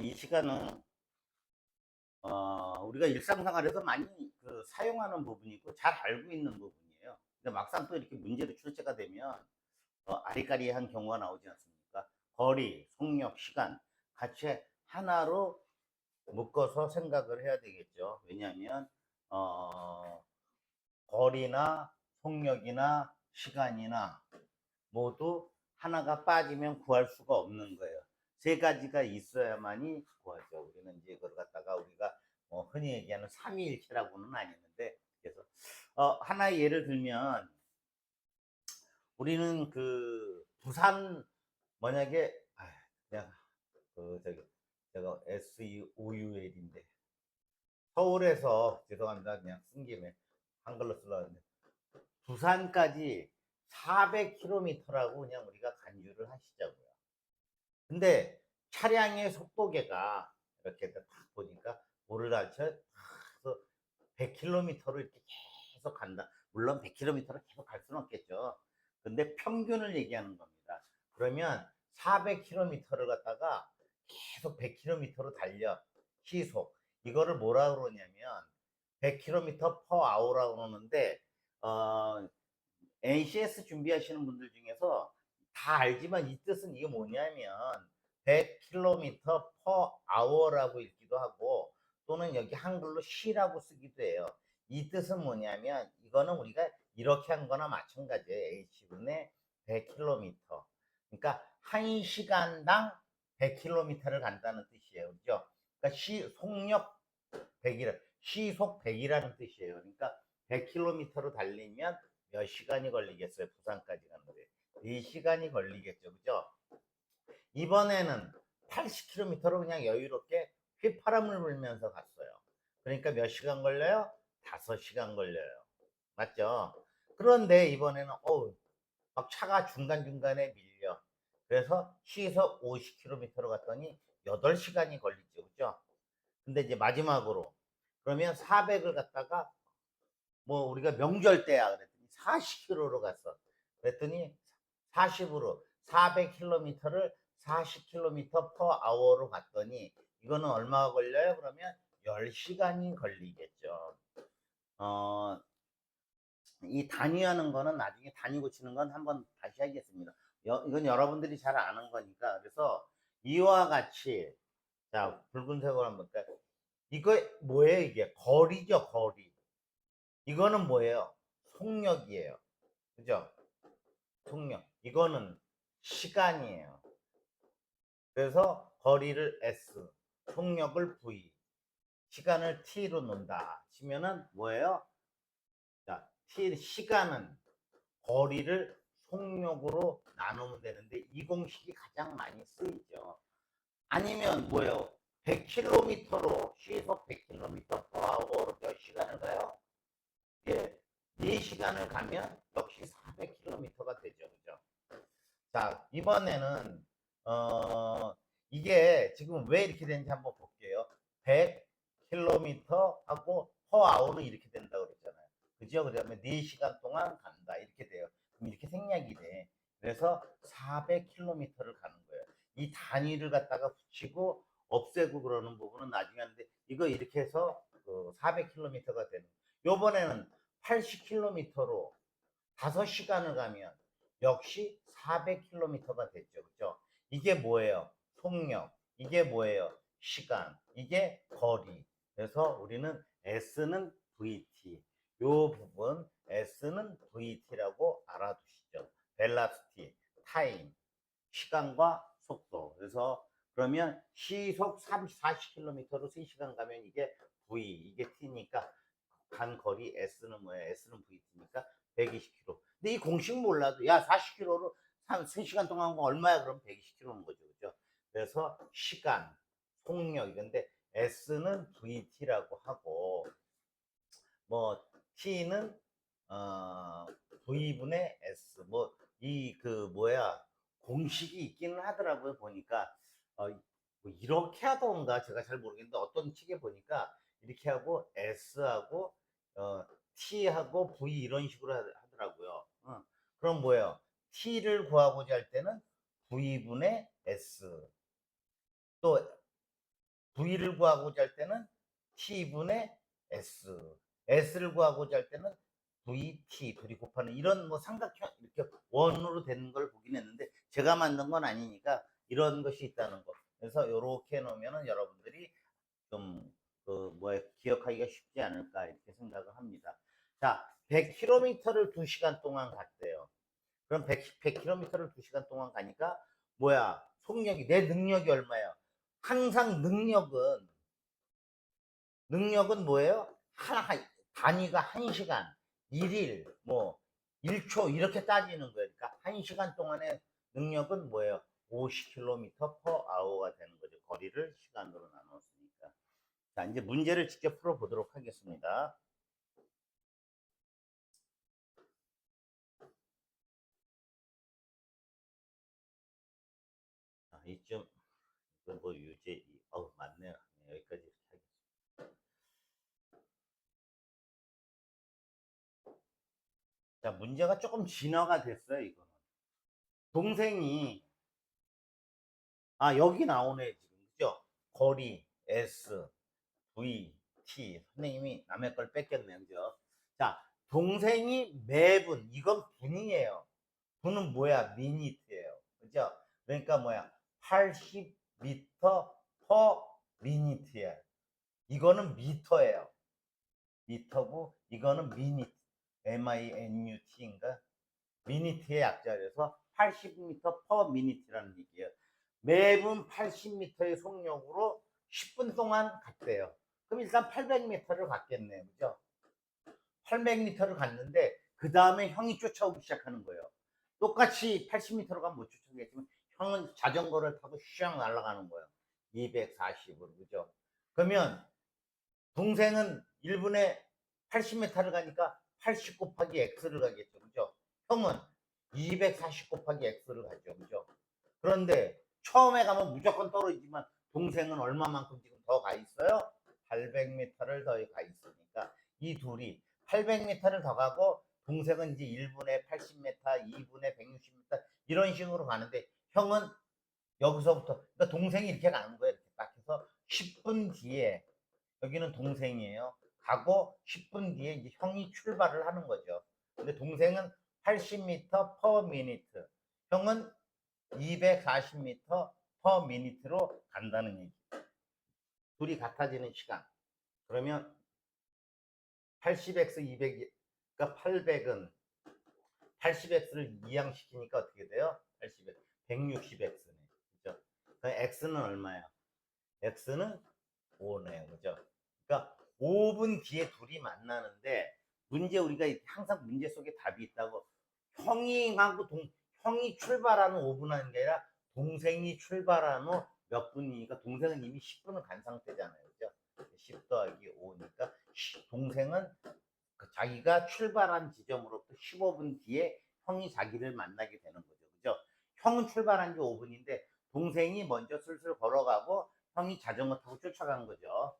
이 시간은 우리가 일상생활에서 많이 사용하는 부분이고 잘 알고 있는 부분이에요. 근데 막상 또 이렇게 문제로 출제가 되면 아리까리한 경우가 나오지 않습니까? 거리, 속력, 시간 같이 하나로 묶어서 생각을 해야 되겠죠. 왜냐하면 어, 거리나 속력이나 시간이나 모두 하나가 빠지면 구할 수가 없는 거예요. 세 가지가 있어야만이 구하죠. 우리는 이제 그걸 갖다가 우리가 흔히 얘기하는 삼위일체라고는 아니는데, 그래서 하나의 예를 들면 우리는 부산, 만약에 그냥 제가 SEOUL인데 서울에서, 죄송합니다, 그냥 쓴 김에 한글로 쓰려는데, 부산까지 400km라고 그냥 우리가 간주를 하시자고요. 근데 차량의 속도계가 이렇게 딱 보니까 뭐를 가르쳐? 100km를 이렇게 계속 간다. 물론 100km를 계속 갈 수는 없겠죠. 근데 평균을 얘기하는 겁니다. 그러면 400km를 갖다가 계속 100km로 달려. 시속. 이거를 뭐라 그러냐면 100km per hour라고 그러는데, 어, NCS 준비하시는 분들 중에서 다 알지만 이 뜻은 이게 뭐냐면 100km per hour라고 읽기도 하고, 또는 여기 한글로 시라고 쓰기도 해요. 이 뜻은 뭐냐면 이거는 우리가 이렇게 한 거나 마찬가지예요. H분의 100km. 그러니까 1시간당 100km를 간다는 뜻이에요. 그죠? 그러니까 속력 100이라, 시속 100이라는 뜻이에요. 그러니까 100km로 달리면 몇 시간이 걸리겠어요? 부산까지 가는데 4시간이 걸리겠죠. 그죠? 이번에는 80km로 그냥 여유롭게 휘파람을 불면서 갔어요. 그러니까 몇 시간 걸려요? 5시간 걸려요. 맞죠? 그런데 이번에는 막 차가 중간중간에 밀려. 그래서 시속 50km로 갔더니 8시간이 걸리죠. 그죠? 근데 이제 마지막으로, 그러면 400을 갖다가 뭐 우리가 명절 때야 그랬더니 40km로 갔어. 그랬더니 40으로 400km를 40km per hour로 갔더니 이거는 얼마가 걸려요? 그러면 10시간이 걸리겠죠. 어, 이 단위하는 거는 나중에 단위 고치는 건 한번 다시 하겠습니다. 이건 여러분들이 잘 아는 거니까. 그래서 이와 같이, 자, 붉은색으로 한번 볼까요? 이거 뭐예요? 이게 거리죠, 거리. 이거는 뭐예요? 속력이에요. 그죠? 속력. 이거는 시간이에요. 그래서 거리를 S, 속력을 V, 시간을 T로 놓는다 치면은 뭐예요? 자, T, 시간은 거리를 속력으로 나누면 되는데 이 공식이 가장 많이 쓰이죠. 아니면 뭐예요? 100km로, 시속 100km per hour로 몇 시간을 가요? 예, 4시간을 가면 역시 400km가 되죠. 그죠? 자, 이번에는, 이게 지금 왜 이렇게 되는지 한번 볼게요. 100km 하고 per hour은 이렇게 된다고 그랬잖아요. 그죠? 그 다음에 4시간 동안 간다. 이렇게 돼요. 그럼 이렇게 생략이 돼. 그래서 400km를 가는 거예요. 이 단위를 갖다가 붙이고 없애고 그러는 부분은 나중에 하는데, 이거 이렇게 해서 400km가 되는 거예요. 요번에는 80km로 5시간을 가면 역시 400km가 됐죠. 그죠? 이게 뭐예요? 속력. 이게 뭐예요? 시간. 이게 거리. 그래서 우리는 S는 VT. 요 부분 S는 VT라고 알아두시죠. 벨라스티, 타임, 시간과 속도. 그래서 그러면 시속 40km로 3시간 가면 이게 V, 이게 T니까 간 거리 S는 뭐예요? S는 VT니까 120km. 근데 이 공식 몰라도 야 40km로 3시간 동안 한 거 얼마야? 그럼 120km인 거죠. 그죠? 그래서 시간, 속력 이건데 S는 VT라고 하고, 뭐 T는 어, V분의 S, 뭐 이 뭐야, 공식이 있기는 하더라고요. 보니까 뭐 이렇게 하던가 제가 잘 모르겠는데 어떤 책에 보니까 이렇게 하고 S하고 T하고 V 이런 식으로 하더라고요. 그럼 뭐예요? T를 구하고자 할 때는 V분의 S, 또 V를 구하고자 할 때는 T분의 S. S를 구하고자 할 때는 VT 둘이 곱하는 이런 뭐 삼각형 이렇게 원으로 되는 걸 보긴 했는데 제가 만든 건 아니니까 이런 것이 있다는 거. 그래서 이렇게 놓으면은 여러분들이 좀 그 뭐에 기억하기가 쉽지 않을까 이렇게 생각을 합니다. 자, 100km를 2시간 동안 갔대요. 그럼 100km를 2시간 동안 가니까 뭐야? 속력이 내 능력이 얼마예요? 항상 능력은 뭐예요? 하나 단위가 1시간, 1일, 뭐 1초 이렇게 따지는 거예요. 그러니까 1시간 동안의 능력은 뭐예요? 50km per hour가 되는 거죠. 거리를 시간으로 나눴으니까. 자, 이제 문제를 직접 풀어 보도록 하겠습니다. 자, 이쯤 뭐 유제 맞네요. 여기까지 하겠습니다. 자, 문제가 조금 진화가 됐어요, 이거는. 동생이, 여기 나오네, 지금. 그죠? 거리, S, V, T. 선생님이 남의 걸 뺏겼네요, 그죠? 자, 동생이 매분, 이건 분이에요. 분은 뭐야? 미니트예요. 그죠? 그러니까 뭐야? 80m per minute예요. 이거는 미터예요. 미터고, 이거는 미니트. MINUT인가? 미니트의 약자라서 80m per minute라는 얘기예요. 매분 80m의 속력으로 10분 동안 갔대요. 그럼 일단 800m를 갔겠네요. 그죠? 800m를 갔는데 그 다음에 형이 쫓아오기 시작하는 거예요. 똑같이 80m로 가면 못 쫓아오겠지만 형은 자전거를 타고 슉 날아가는 거예요. 240으로. 그죠? 그러면 동생은 1분에 80m를 가니까 80 곱하기 x를 가겠죠. 그죠? 형은 240 곱하기 x를 가죠. 그죠? 그런데 처음에 가면 무조건 떨어지지만 동생은 얼마만큼 지금 더 가 있어요? 800m를 더 가 있으니까 이 둘이 800m를 더 가고 동생은 이제 1분에 80m, 2분에 160m 이런 식으로 가는데 형은 여기서부터 그러니까 동생이 이렇게 가는 거예요. 이렇게 딱 해서 10분 뒤에 여기는 동생이에요. 가고 10분 뒤에 이제 형이 출발을 하는 거죠. 근데 동생은 80m per minute, 형은 240m per minute로 간다는 얘기. 둘이 같아지는 시간. 그러면 80x 200, 그러니까 800은 80x를 이항시키니까 어떻게 돼요? 80x, 160x네. 그죠? x는 얼마야? x는 5네요. 그죠? 그러니까 5분 뒤에 둘이 만나는데 문제 우리가 항상 문제 속에 답이 있다고 형이 출발하는 5분 하는 게 아니라 동생이 출발한 후 몇 분이니까 동생은 이미 10분을 간 상태잖아요. 그죠? 10 더하기 5니까 동생은 자기가 출발한 지점으로부터 15분 뒤에 형이 자기를 만나게 되는 거죠. 그죠? 형은 출발한 지 5분인데 동생이 먼저 슬슬 걸어가고 형이 자전거 타고 쫓아간 거죠.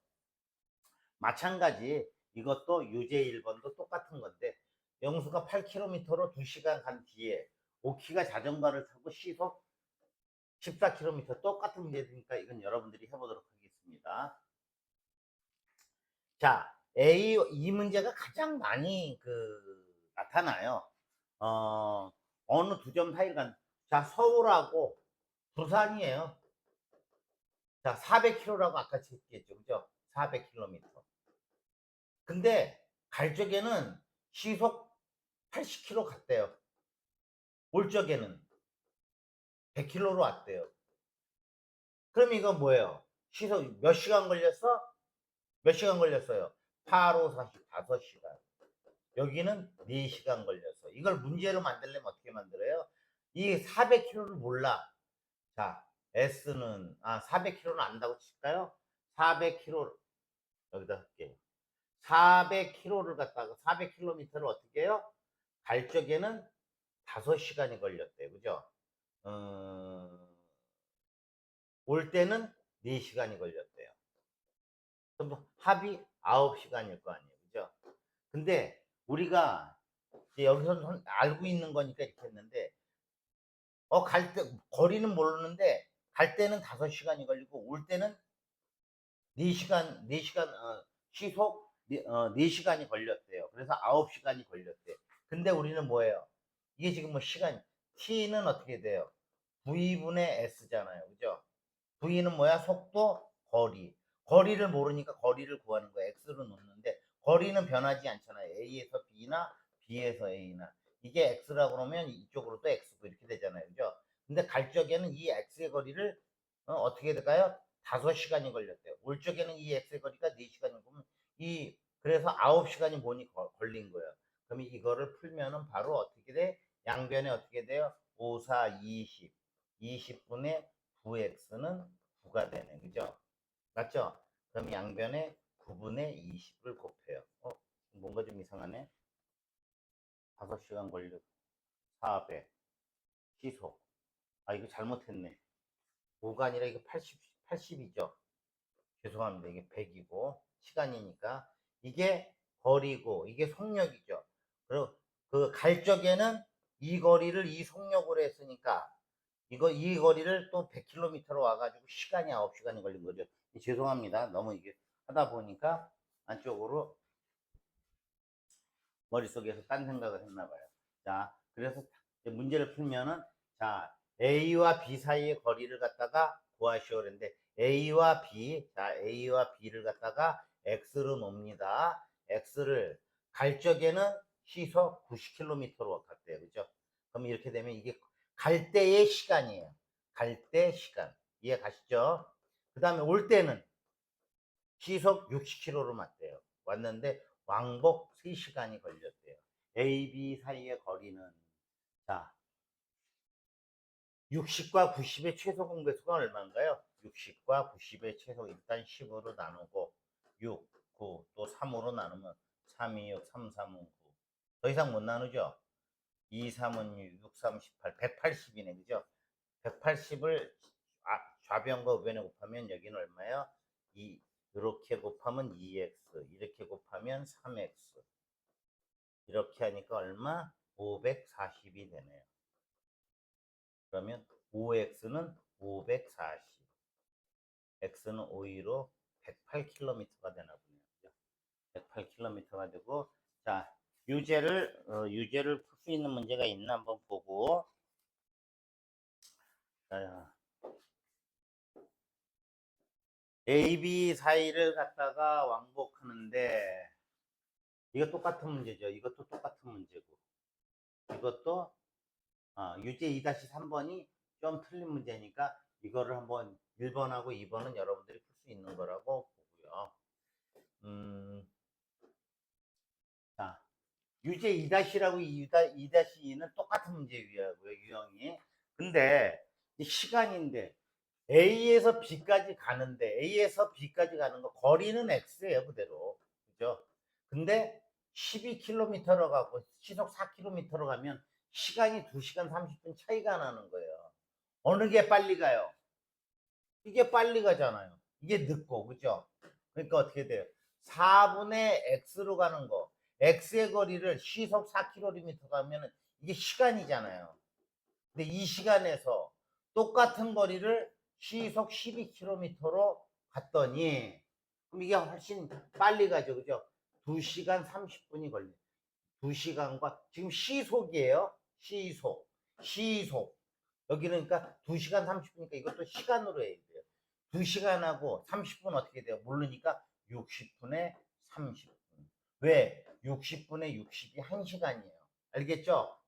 마찬가지 이것도 유제 1번도 똑같은 건데 영수가 8km로 2시간 간 뒤에 오키가 자전거를 타고 시속 14km 똑같은 문제니까 이건 여러분들이 해보도록 하겠습니다. 자, 이 문제가 가장 많이 나타나요. 어느 두 점 사이를 자, 서울하고 부산이에요. 자, 400km라고 아까 쳤겠죠. 그죠? 400km. 근데 갈 적에는 시속 80km 갔대요. 올 적에는 100km로 왔대요. 그럼 이건 뭐예요? 시속 몇 시간 걸렸어? 몇 시간 걸렸어요? 8, 5, 40, 5시간. 여기는 4시간 걸렸어. 이걸 문제로 만들려면 어떻게 만들어요? 이 400km를 몰라. 자, S는, 400km는 안다고 칠까요? 400km, 여기다 할게요. 400km를 갖다가 400km를 어떻게 해요? 갈 적에는 5시간이 걸렸대요. 그죠? 올 때는 4시간이 걸렸대요. 그럼 합이 9시간일 거 아니에요. 그죠? 근데 우리가 이제 여기서 알고 있는 거니까 이렇게 했는데, 거리는 모르는데, 갈 때는 5시간이 걸리고, 올 때는 4시간 시속 4시간이 걸렸대요. 그래서 9시간이 걸렸대. 근데 우리는 뭐예요? 이게 지금 뭐 시간, t는 어떻게 돼요? v분의 s잖아요. 그죠? v는 뭐야? 속도, 거리. 거리를 모르니까 거리를 구하는 거야. x로 놓는데 거리는 변하지 않잖아요. a에서 b나 b에서 a나. 이게 x라고 그러면 이쪽으로 또 x고 이렇게 되잖아요. 그죠? 근데 갈 적에는 이 x의 거리를 어떻게 될까요? 5시간이 걸렸대요. 올 적에는 이 x의 거리가 4시간이고 그래서 9시간이 뭐니 걸린 거예요. 그럼 이거를 풀면은 바로 어떻게 돼? 양변에 어떻게 돼요? 5, 4, 20. 20분의 9x는 9가 되네. 그죠? 맞죠? 그럼 양변에 9분의 20을 곱해요. 뭔가 좀 이상하네. 5시간 걸려. 400. 시속. 아, 이거 잘못했네. 5가 아니라 이거 80이죠. 죄송합니다. 이게 100이고, 시간이니까. 이게 거리고, 이게 속력이죠. 그리고 그 갈 적에는 이 거리를 이 속력으로 했으니까, 이 거리를 또 100km로 와가지고 시간이 9시간이 걸린 거죠. 죄송합니다. 너무 이게 하다 보니까 안쪽으로 머릿속에서 딴 생각을 했나 봐요. 자, 그래서 문제를 풀면은, 자, A와 B 사이의 거리를 갖다가 구하시오 그랬는데, A와 B, 자, A와 B를 갖다가 X로 놉니다. X를 갈 적에는 시속 90km로 갔대요. 그죠? 그럼 이렇게 되면 이게 갈 때의 시간이에요. 갈 때 시간. 이해 가시죠? 그 다음에 올 때는 시속 60km로 맞대요. 왔는데 왕복 3시간이 걸렸대요. A, B 사이의 거리는 자 60과 90의 최소 공배수가 얼마인가요? 60과 90의 최소 일단 10으로 나누고 6, 9, 또 3으로 나누면 3, 2, 6, 3, 3은 9. 더 이상 못 나누죠? 2, 3은 6, 6, 3, 18, 180이네. 그죠? 180을 좌변과 우변에 곱하면 여기는 얼마예요? 2. 이렇게 곱하면 2x, 이렇게 곱하면 3x. 이렇게 하니까 얼마? 540이 되네요. 그러면 5x는 540, x는 5로 108km가 되나 보네요. 108km가 되고, 자, 유제를 풀 수 있는 문제가 있나 한번 보고, 자, A, B 사이를 갖다가 왕복하는데, 이거 똑같은 문제죠. 이것도 똑같은 문제고, 이것도 유제 2-3번이 좀 틀린 문제니까 이거를 한번 1번하고 2번은 여러분들이 풀 수 있는 거라고 보고요. 자, 유제 2-라고 2-2는 똑같은 문제고요, 유형이. 근데 시간인데 A에서 B까지 가는데 A에서 B까지 가는 거 거리는 X예요, 그대로. 그죠? 근데 12km로 가고 시속 4km로 가면 시간이 2시간 30분 차이가 나는 거예요. 어느 게 빨리 가요? 이게 빨리 가잖아요. 이게 늦고, 그죠? 그러니까 어떻게 돼요? 4분의 x로 가는 거. x의 거리를 시속 4km 가면은 이게 시간이잖아요. 근데 이 시간에서 똑같은 거리를 시속 12km로 갔더니 그럼 이게 훨씬 빨리 가죠. 그죠? 2시간 30분이 걸려요. 2시간과 지금 시속이에요. 시속. 여기는 그러니까 2시간 30분이니까 이것도 시간으로 해야 돼요. 2시간하고 30분 어떻게 돼요? 모르니까 60분에 30분. 왜? 60분에 60이 1시간이에요. 알겠죠?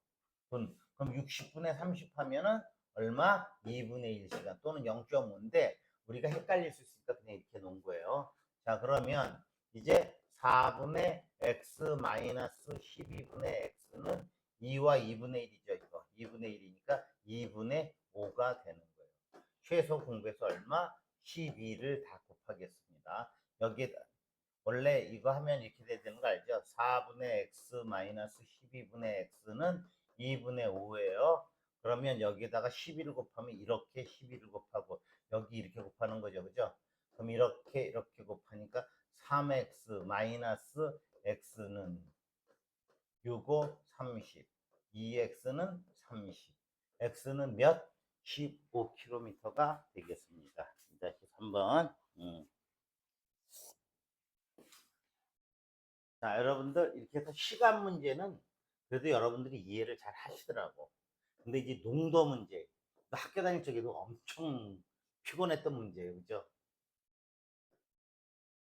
그럼 60분에 30 하면은 얼마? 2분의 1시간 또는 0.5인데 우리가 헷갈릴 수 있으니까 그냥 이렇게 놓은 거예요. 자, 그러면 이제 4분의 x 마이너스 12분의 x는 2와 2분의 1이죠. 이거 2분의 1이니까 2분의 5가 되는 거예요. 최소 공배수 얼마? 12를 다 곱하겠습니다. 여기에다 원래 이거 하면 이렇게 되는 거 알죠? 4분의 x 마이너스 12분의 x는 2분의 5예요. 그러면 여기에다가 12를 곱하면 이렇게 12를 곱하고 여기 이렇게 곱하는 거죠. 그죠? 그럼 이렇게 곱하니까 3x 마이너스 x는 6, 5, 30. 2x는 30. x는 몇? 15km가 되겠습니다. 3번. 자, 여러분들 이렇게 해서 시간 문제는 그래도 여러분들이 이해를 잘 하시더라고. 근데 이제 농도 문제, 학교 다닐 적에도 엄청 피곤했던 문제예요. 그죠?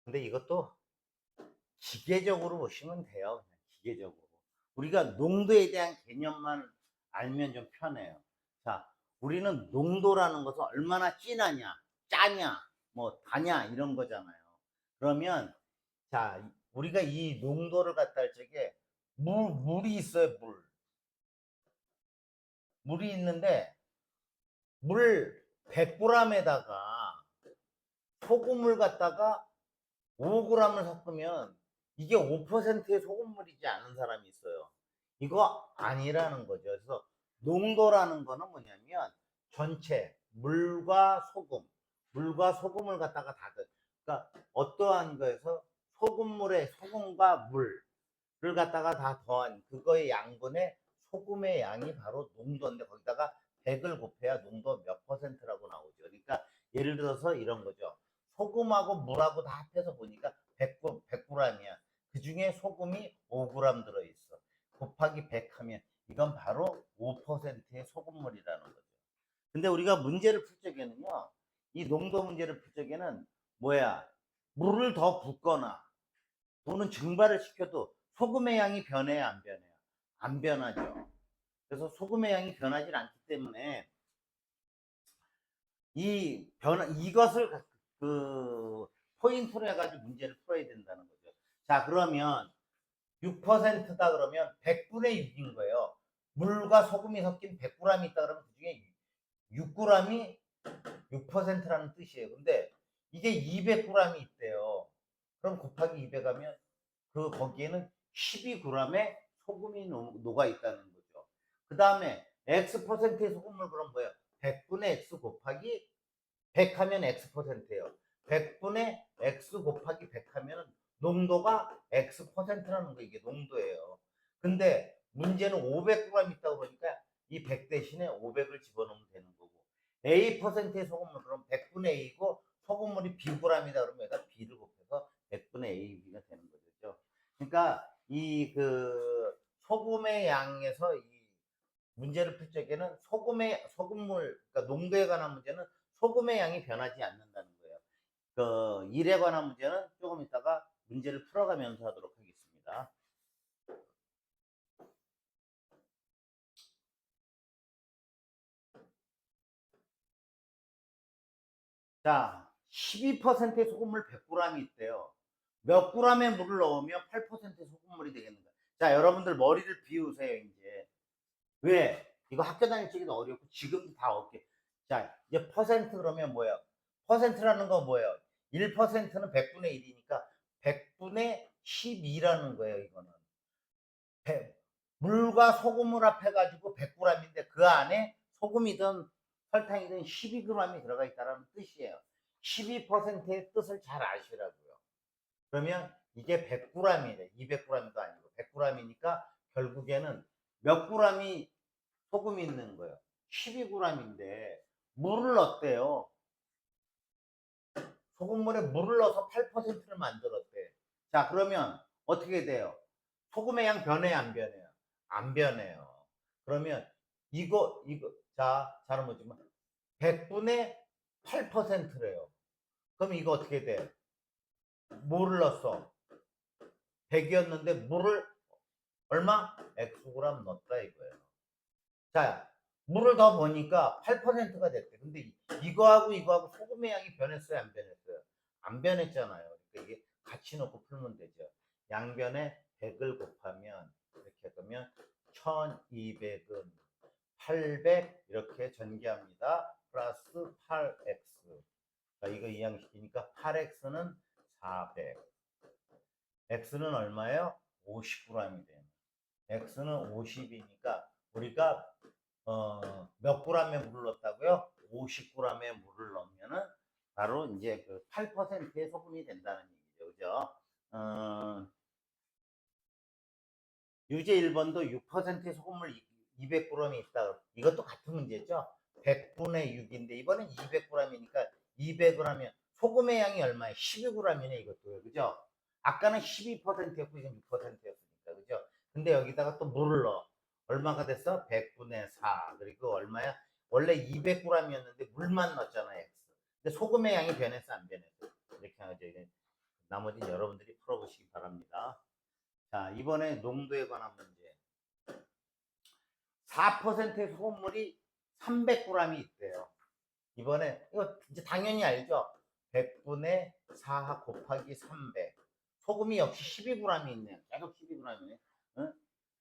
근데 이것도 기계적으로 보시면 돼요. 그냥 기계적으로. 우리가 농도에 대한 개념만 알면 좀 편해요. 자, 우리는 농도라는 것은 얼마나 진하냐, 짜냐, 뭐 다냐 이런 거잖아요. 그러면 자, 우리가 이 농도를 갖다 할 적에 물이 있어요, 물. 물이 있는데 물 100g에다가 소금을 갖다가 5g을 섞으면 이게 5%의 소금물이지 않은 사람이 있어요. 이거 아니라는 거죠. 그래서 농도라는 거는 뭐냐면 전체 물과 소금을 갖다가 그러니까 어떠한 거에서 소금물에 소금과 물을 갖다가 다 더한 그거의 양분의 소금의 양이 바로 농도인데 거기다가 100을 곱해야 농도 몇 퍼센트라고 나오죠. 그러니까 예를 들어서 이런 거죠. 소금하고 물하고 다 합해서 보니까 100g이야. 그 중에 소금이 5g 들어있어. 곱하기 100 하면 이건 바로 5%의 소금물이라는 거죠. 근데 우리가 문제를 풀 적에는요, 이 농도 문제를 풀 적에는 뭐야, 물을 더 붓거나 또는 증발을 시켜도 소금의 양이 변해요, 안 변해요? 안 변하죠. 그래서 소금의 양이 변하지 않기 때문에 이것을 그 포인트로 해가지고 문제를 풀어야 된다는 거죠. 자, 그러면 6%다 그러면 100분의 6인 거예요. 물과 소금이 섞인 100g이 있다 그러면 그 중에 6g이 6%라는 뜻이에요. 근데 이게 200g이 있대요. 그럼 곱하기 200 하면 거기에는 12g의 소금이 녹아 있다는 거죠. 그 다음에 X%의 소금물 그럼 뭐예요? 100분의 X 곱하기 100 하면 X%예요. 100분의 X 곱하기 100 하면 농도가 X%라는 거 이게 농도예요. 근데 문제는 500g 있다고 그러니까 이 100 대신에 500을 집어넣으면 되는 거고 A%의 소금물 그럼 100분의 A고 소금물이 Bg이다 그러면 여기다 B를 곱해서 100분의 AB가 되는 거죠. 그러니까 이 소금의 양에서 이 문제를 풀 적에는 소금물 그러니까 농도에 관한 문제는 소금의 양이 변하지 않는다는 거예요. 일에 관한 문제는 조금 이따가 문제를 풀어가면서 하도록 하겠습니다. 자, 12%의 소금물 100g이 있대요. 몇 g의 물을 넣으면 8%의 소금물이 되겠는가? 자, 여러분들 머리를 비우세요, 이제. 왜? 이거 학교 다닐 적에도 어렵고 지금도 다 어렵게. 자, 이제 퍼센트 그러면 뭐예요? 퍼센트라는 건 뭐예요? 1%는 100분의 1이니까 100분의 12라는 거예요, 이거는. 물과 소금을 합해가지고 100g인데 그 안에 소금이든 설탕이든 12g이 들어가 있다는 뜻이에요. 12%의 뜻을 잘 아시라고요. 그러면 이게 100g이래. 200g도 아니고 100g이니까 결국에는 몇 g이 소금이 있는 거예요. 12g인데 물을 넣었대요. 소금물에 물을 넣어서 8%를 만들었대. 자, 그러면 어떻게 돼요? 소금의 양 변해요, 안 변해요? 안 변해요. 그러면 자, 잘못이면 100분의 8%래요. 그럼 이거 어떻게 돼? 물을 넣었어. 100이었는데 물을 얼마? Xg 넣었다 이거예요. 자, 물을 더 보니까 8%가 됐대. 근데 이거하고 소금의 양이 변했어요, 안 변했어요? 안 변했잖아요. 그러니까 이게 같이 놓고 풀면 되죠. 양변에 100을 곱하면 이렇게 하면 1200은 800 이렇게 전개합니다. 플러스 8x. 자, 이거 이항시키니까 8x는 400. x는 얼마예요? 50g이 돼요. x는 50이니까 우리가 몇 g의 물을 넣었다고요? 50g의 물을 넣으면은 바로 이제 그 8%의 소금이 된다는 얘기죠. 그죠? 유제 1번도 6%의 소금물 200g이 있다. 이것도 같은 문제죠. 100분의 6인데 이번엔 200g이니까 200을 하면 소금의 양이 얼마예요? 12g이네 이것도요. 그죠? 아까는 12%였고 지금 6%였으니까 그죠? 근데 여기다가 또 물을 넣어. 얼마가 됐어? 100분의 4. 그리고 얼마야? 원래 200g이었는데 물만 넣었잖아, X. 근데 소금의 양이 변했어, 안 변했어? 이렇게 하죠. 나머지는 여러분들이 풀어보시기 바랍니다. 자, 이번에 농도에 관한 문제. 4%의 소금물이 300g이 있대요. 이번에 이거 이제 당연히 알죠? 100분의 4 곱하기 300. 소금이 역시 12g이 있네요. 계속 12g이네. 응?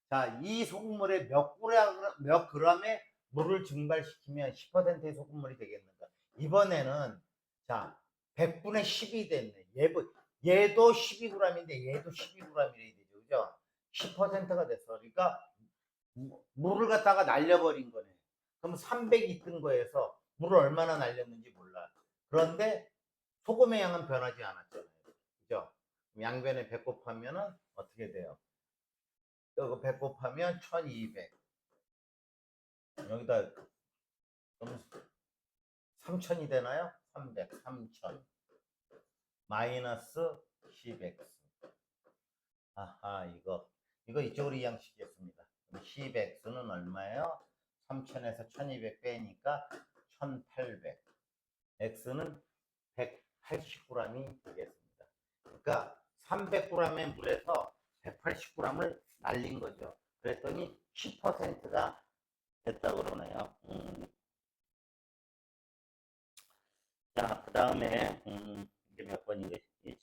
자, 이 소금물에 몇 g의 물을 증발시키면 10%의 소금물이 되겠는가? 이번에는 자, 100분의 10이 됐네. 얘도 12g인데 얘도 12g이 되죠. 그죠? 10%가 됐어. 그러니까 물을 갖다가 날려버린 거네. 그럼 300이 뜬 거에서 물을 얼마나 날렸는지 몰라. 그런데 소금의 양은 변하지 않았잖아요. 그죠? 양변에 100 곱하면은 어떻게 돼요? 이거 100 곱하면 1200. 여기다 그럼 3000이 되나요? 300, 3000. 마이너스 10x. 아하, 이거 이쪽으로 이양시키겠습니다. 10x는 얼마예요? 3000에서 1200 빼니까 1800. x는 180g이 되겠습니다. 그러니까 300g의 물에서 180g을 날린 거죠. 그랬더니 10%가 됐다고 그러네요. 자, 그 다음에, 이제 몇 번이겠지?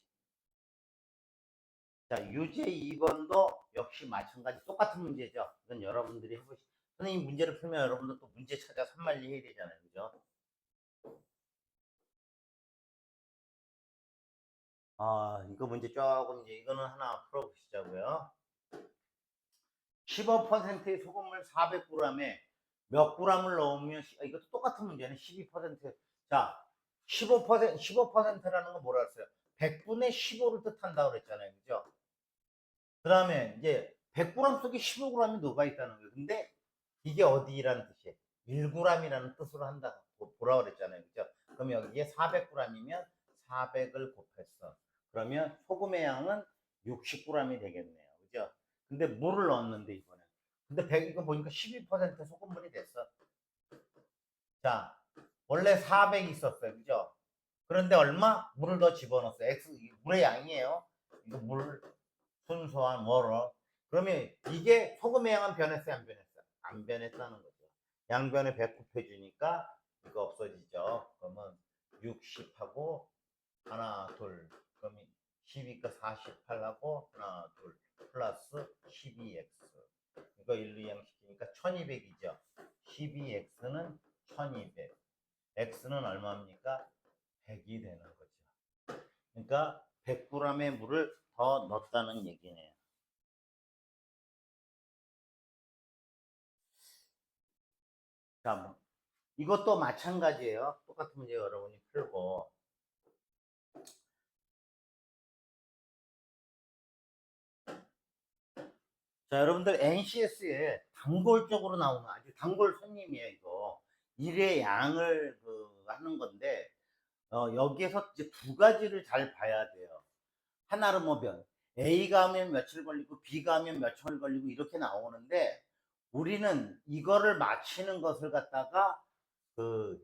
자, 유제 2번도 역시 마찬가지 똑같은 문제죠. 이건 여러분들이 해보시. 선생님 문제를 풀면 여러분들 또 문제 찾아 산만리 해야 되잖아요. 그죠? 이거 문제 조금 이제 이거는 하나 풀어보시자고요. 15%의 소금물 400g에 몇 g을 넣으면 이것도 똑같은 문제는 12%. 자, 15%라는 건 뭐라 했어요? 100분의 15를 뜻한다고 그랬잖아요. 그죠? 그 다음에 이제 100g 속에 15g이 녹아 있다는 거예요. 근데 이게 어디라는 뜻이에요? 1g이라는 뜻으로 한다. 보라 그랬잖아요. 그죠? 그럼 여기에 400g이면 400을 곱했어. 그러면 소금의 양은 60g이 되겠네요. 그죠? 근데 물을 넣었는데 이번에. 근데 100 이거 보니까 12% 소금물이 됐어. 자, 원래 400 있었어요. 그죠? 그런데 얼마? 물을 더 집어넣었어요. 물의 양이에요. 이거 물, 순수한 워러. 그러면 이게 소금의 양은 변했어요, 안 변했어요? 안 변했다는 거죠. 양변에 100 곱해주니까 이거 없어지죠. 그러면 60하고 하나, 둘. 그러면 12가 48하고 하나, 둘. 플러스 12x. 이거 1, 2, 0 시키니까 1200이죠. 12x는 1200. x는 얼마입니까? 100이 되는 거죠. 그러니까 100g의 물을 더 넣었다는 얘기네요. 자, 뭐 이것도 마찬가지예요. 똑같은 문제 여러분이 풀고. 자, 여러분들 NCS에 단골적으로 나오는 아주 단골 손님이에요, 이거. 일의 양을 하는 건데, 여기에서 이제 두 가지를 잘 봐야 돼요. 하나는 A가 하면 며칠 걸리고 B가 하면 며칠 걸리고 이렇게 나오는데, 우리는 이거를 맞히는 것을 갖다가 그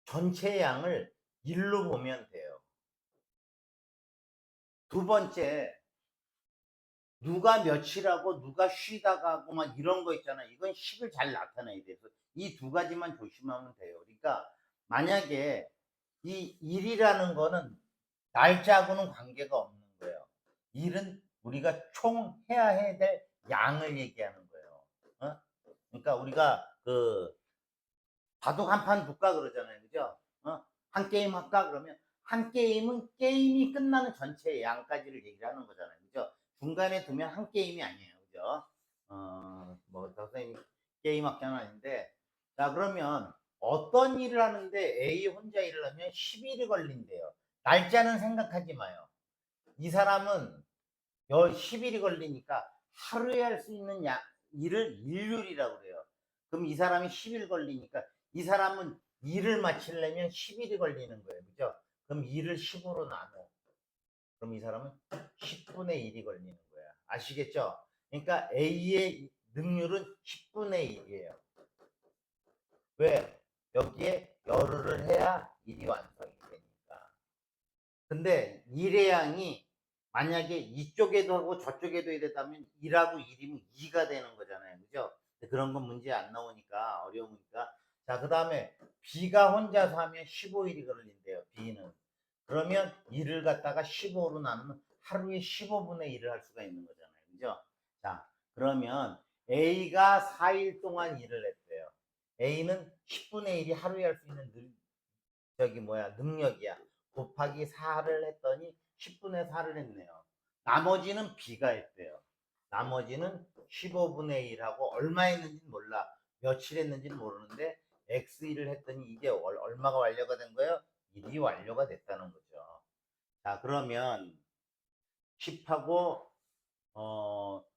전체 양을 1로 보면 돼요. 두 번째, 누가 며칠하고 누가 쉬다가 하고 막 이런 거 있잖아. 이건 10을 잘 나타내야 돼서 이 두 가지만 조심하면 돼요. 그러니까 만약에 이 일이라는 거는 날짜하고는 관계가 없는 거예요. 일은 우리가 총 해야 될 양을 얘기하는 거예요. 어? 그러니까 우리가 바둑 한 판 둘까 그러잖아요. 그죠? 한 게임 할까 그러면 한 게임은 게임이 끝나는 전체 양까지를 얘기를 하는 거잖아요. 그죠? 중간에 두면 한 게임이 아니에요. 그죠? 선생님 게임 학자는 아닌데 자 그러면 어떤 일을 하는데 A 혼자 일을 하면 10일이 걸린대요. 날짜는 생각하지 마요. 이 사람은 10일이 걸리니까 하루에 할 수 있는 일을 일률이라고 그래요. 그럼 이 사람이 10일 걸리니까 이 사람은 일을 마치려면 10일이 걸리는 거예요. 그죠? 그럼 일을 10으로 나눠. 그럼 이 사람은 10분의 1이 걸리는 거야. 아시겠죠? 그러니까 A의 능률은 10분의 1이에요. 왜? 여기에 열을 해야 1이 완성이 되니까. 근데 1의 양이 만약에 이쪽에도 하고 저쪽에도 이랬다면 1하고 1이면 2가 되는 거잖아요. 그죠? 그런 건 문제 안 나오니까 어려우니까. 자, 그 다음에 B가 혼자서 하면 15일이 걸린대요. B는. 그러면 일을 갖다가 15로 나누면 하루에 15분의 1을 할 수가 있는 거잖아요. 그죠? 자, 그러면 A가 4일 동안 일을 했대요. A는 10분의 1이 하루에 할 수 있는 능력이야. 곱하기 4를 했더니 10분의 4를 했네요. 나머지는 B가 했대요. 나머지는 15분의 1하고 얼마 했는지는 몰라. 며칠 했는지는 모르는데 X1을 했더니 이게 얼마가 완료가 된 거예요? 1이 완료가 됐다는 거죠. 자, 그러면 10하고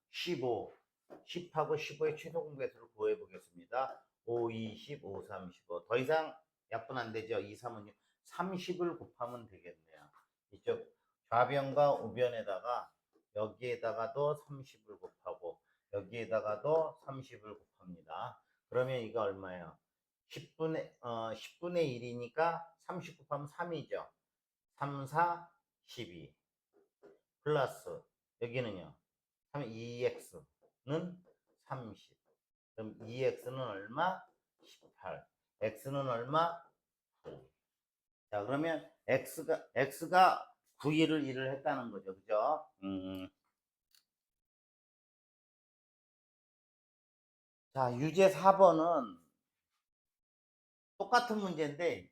15, 10하고 15의 최소 공배수를 구해 보겠습니다. 5, 20, 5, 3, 15. 더 이상 약분 안 되죠. 2, 3은 30을 곱하면 되겠네요. 이쪽 좌변과 우변에다가 여기에다가도 30을 곱하고 여기에다가도 30을 곱합니다. 그러면 이거 얼마예요? 10분의 1이니까 30 곱하면 3이죠. 3, 4, 12. 플러스 여기는요. 2x는 30. 그럼 2x는 얼마? 18. x는 얼마? 9. 자, 그러면 x가 9일을 일을 했다는 거죠. 그죠? 자, 유제 4번은 똑같은 문제인데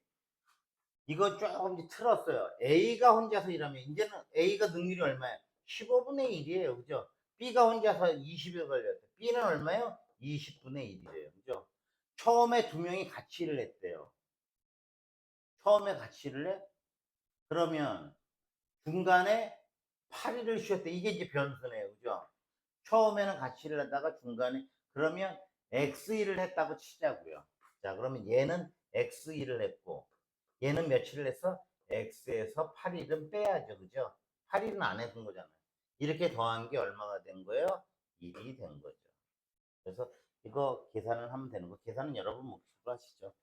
이거 조금 이제 틀었어요. A가 혼자서 일하면 이제는 A가 능률이 얼마야? 15분의 1이에요. 그죠? B가 혼자서 20일 걸렸대. B는 얼마요? 20분의 1이래요. 그죠? 처음에 두 명이 같이 일을 했대요. 처음에 같이 일을 해? 그러면 중간에 8일을 쉬었대. 이게 이제 변수네요. 그죠? 처음에는 같이 일을 하다가 중간에 그러면 X1을 했다고 치자고요. 자, 그러면 얘는 X1을 했고 얘는 며칠을 했어? X에서 8일은 빼야죠. 그죠? 8일은 안 해준 거잖아요. 이렇게 더한 게 얼마가 된 거예요? 1이 된 거죠. 그래서 이거 계산을 하면 되는 거. 계산은 여러분 몫으로 하시죠.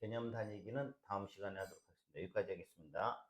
개념 다니기는 다음 시간에 하도록 하겠습니다. 여기까지 하겠습니다.